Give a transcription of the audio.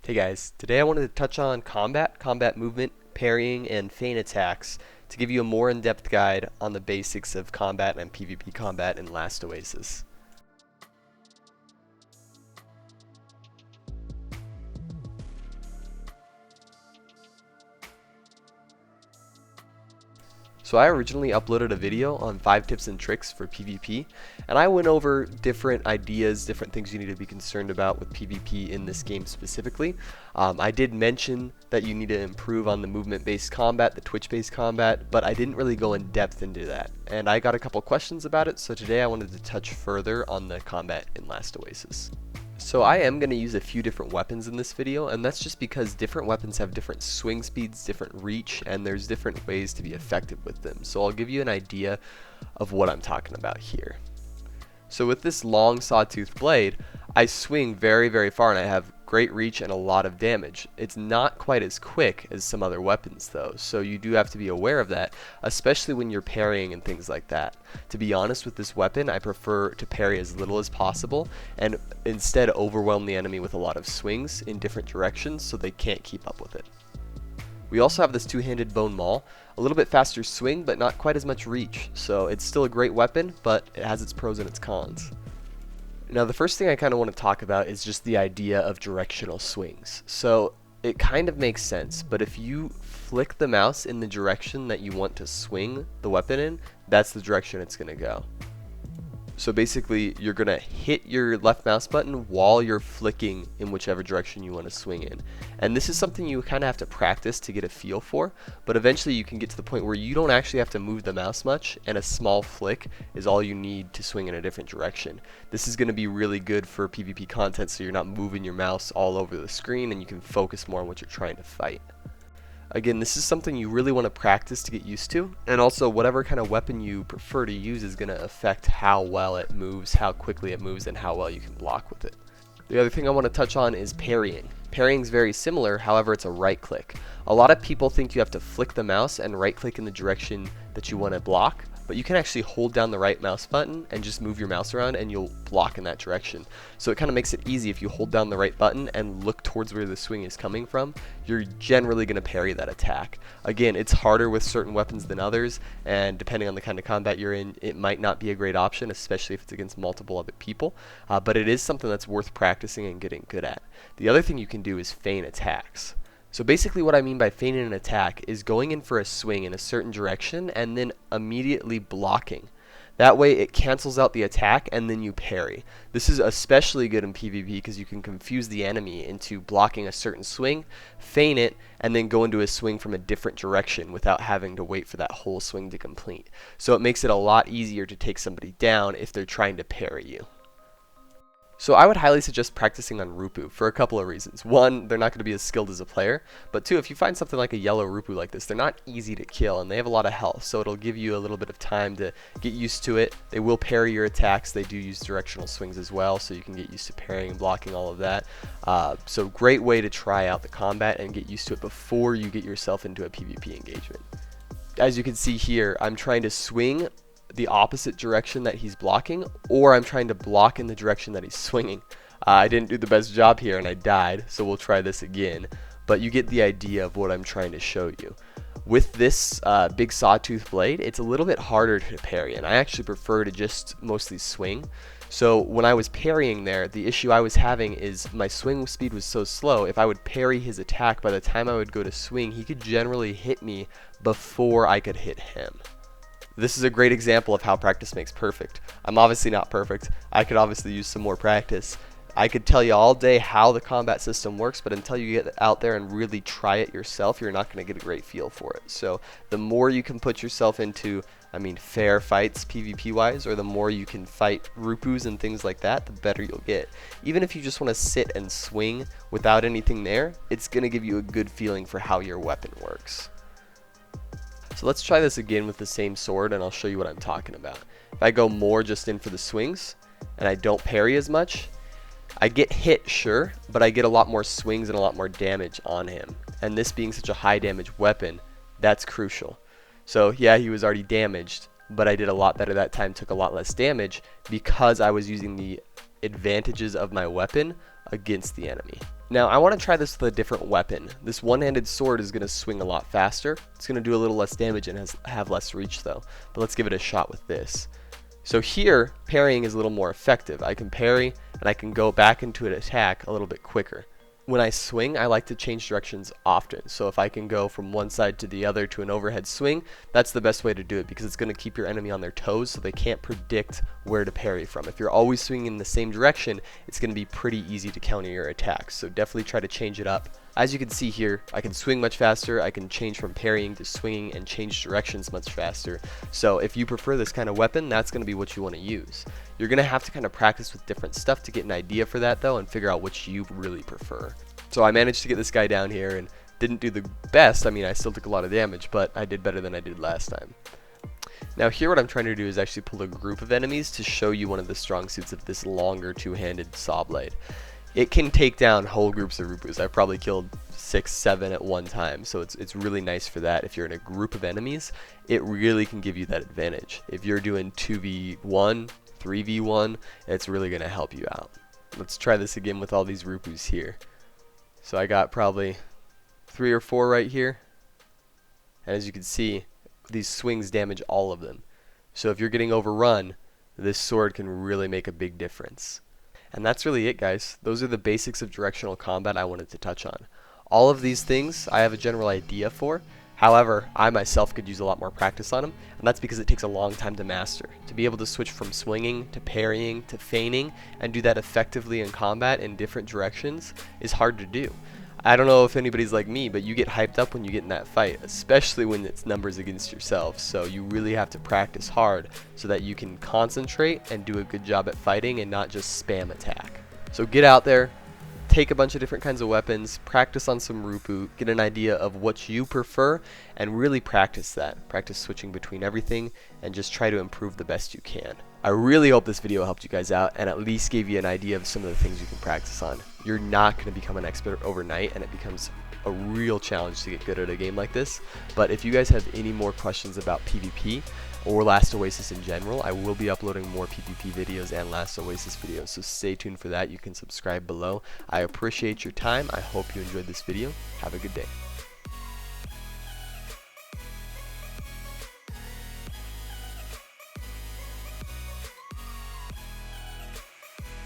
Hey guys, today I wanted to touch on combat movement, parrying, and feint attacks to give you a more in-depth guide on the basics of combat and PvP combat in Last Oasis. So I originally uploaded a video on 5 tips and tricks for PvP, and I went over different ideas, different things you need to be concerned about with PvP in this game specifically. I did mention that you need to improve on the movement-based combat, the Twitch-based combat, but I didn't really go in depth into that. And I got a couple questions about it, so today I wanted to touch further on the combat in Last Oasis. So I am going to use a few different weapons in this video, and that's just because different weapons have different swing speeds, different reach, and there's different ways to be effective with them. So I'll give you an idea of what I'm talking about here. So with this long sawtooth blade, I swing very far and I have great reach and a lot of damage. It's not quite as quick as some other weapons though, so you do have to be aware of that, especially when you're parrying and things like that. To be honest with this weapon, I prefer to parry as little as possible and instead overwhelm the enemy with a lot of swings in different directions so they can't keep up with it. We also have this two-handed bone maul, a little bit faster swing but not quite as much reach, so it's still a great weapon, but it has its pros and its cons. Now the first thing I kind of want to talk about is just the idea of directional swings. So it kind of makes sense, but if you flick the mouse in the direction that you want to swing the weapon in, that's the direction it's going to go. So basically, you're going to hit your left mouse button while you're flicking in whichever direction you want to swing in. And this is something you kind of have to practice to get a feel for, but eventually you can get to the point where you don't actually have to move the mouse much, and a small flick is all you need to swing in a different direction. This is going to be really good for PvP content, so you're not moving your mouse all over the screen and you can focus more on what you're trying to fight. Again, this is something you really want to practice to get used to, and also whatever kind of weapon you prefer to use is going to affect how well it moves, how quickly it moves, and how well you can block with it. The other thing I want to touch on is parrying. Parrying is very similar, however it's a right click. A lot of people think you have to flick the mouse and right click in the direction that you want to block, but you can actually hold down the right mouse button and just move your mouse around and you'll block in that direction. So it kind of makes it easy. If you hold down the right button and look towards where the swing is coming from, you're generally going to parry that attack. Again, it's harder with certain weapons than others, and depending on the kind of combat you're in, it might not be a great option, especially if it's against multiple other people, but it is something that's worth practicing and getting good at. The other thing you can do is feint attacks. So basically what I mean by feinting an attack is going in for a swing in a certain direction and then immediately blocking. That way it cancels out the attack and then you parry. This is especially good in PvP because you can confuse the enemy into blocking a certain swing, feint it, and then go into a swing from a different direction without having to wait for that whole swing to complete. So it makes it a lot easier to take somebody down if they're trying to parry you. So I would highly suggest practicing on Rupu for a couple of reasons. One, they're not going to be as skilled as a player, but two, if you find something like a yellow Rupu like this, they're not easy to kill and they have a lot of health, so it'll give you a little bit of time to get used to it. They will parry your attacks. They do use directional swings as well, so you can get used to parrying and blocking all of that. So great way to try out the combat and get used to it before you get yourself into a PvP engagement. As you can see here, I'm trying to swing the opposite direction that he's blocking, or I'm trying to block in the direction that he's swinging. I didn't do the best job here and I died, so we'll try this again, but you get the idea of what I'm trying to show you. With this big sawtooth blade, it's a little bit harder to parry, and I actually prefer to just mostly swing. So when I was parrying there, the issue I was having is my swing speed was so slow. If I would parry his attack, by the time I would go to swing, he could generally hit me before I could hit him. This is a great example of how practice makes perfect. I'm obviously not perfect. I could obviously use some more practice. I could tell you all day how the combat system works, but until you get out there and really try it yourself, you're not going to get a great feel for it. So the more you can put yourself into, fair fights PvP wise, or the more you can fight Rupus and things like that, the better you'll get. Even if you just want to sit and swing without anything there, it's going to give you a good feeling for how your weapon works. So let's try this again with the same sword and I'll show you what I'm talking about. If I go more just in for the swings and I don't parry as much, I get hit, sure, but I get a lot more swings and a lot more damage on him. And this being such a high damage weapon, that's crucial. So yeah, he was already damaged, but I did a lot better that time, took a lot less damage because I was using the advantages of my weapon against the enemy. Now I want to try this with a different weapon. This one-handed sword is going to swing a lot faster. It's going to do a little less damage and have less reach though. But let's give it a shot with this. So here, parrying is a little more effective. I can parry and I can go back into an attack a little bit quicker. When I swing, I like to change directions often. So if I can go from one side to the other to an overhead swing, that's the best way to do it because it's going to keep your enemy on their toes so they can't predict where to parry from. If you're always swinging in the same direction, it's going to be pretty easy to counter your attacks. So definitely try to change it up. As you can see here, I can swing much faster, I can change from parrying to swinging and change directions much faster. So if you prefer this kind of weapon, that's going to be what you want to use. You're going to have to kind of practice with different stuff to get an idea for that though and figure out which you really prefer. So I managed to get this guy down here and didn't do the best. I mean, I still took a lot of damage, but I did better than I did last time. Now here what I'm trying to do is actually pull a group of enemies to show you one of the strong suits of this longer two-handed saw blade. It can take down whole groups of Rupus. I've probably killed 6, 7 at one time, so it's really nice for that. If you're in a group of enemies, it really can give you that advantage. If you're doing 2v1, 3v1, it's really going to help you out. Let's try this again with all these Rupus here. So I got probably 3 or 4 right here, and as you can see, these swings damage all of them. So if you're getting overrun, this sword can really make a big difference. And that's really it, guys. Those are the basics of directional combat I wanted to touch on. All of these things I have a general idea for. However, I myself could use a lot more practice on them, and that's because it takes a long time to master. To be able to switch from swinging to parrying to feigning and do that effectively in combat in different directions is hard to do. I don't know if anybody's like me, but you get hyped up when you get in that fight, especially when it's numbers against yourself. So you really have to practice hard so that you can concentrate and do a good job at fighting and not just spam attack. So get out there, take a bunch of different kinds of weapons, practice on some Rupu, get an idea of what you prefer, and really practice that. Practice switching between everything and just try to improve the best you can. I really hope this video helped you guys out and at least gave you an idea of some of the things you can practice on. You're not going to become an expert overnight, and it becomes a real challenge to get good at a game like this. But if you guys have any more questions about PvP or Last Oasis in general, I will be uploading more PvP videos and Last Oasis videos, so stay tuned for that. You can subscribe below. I appreciate your time. I hope you enjoyed this video. Have a good day.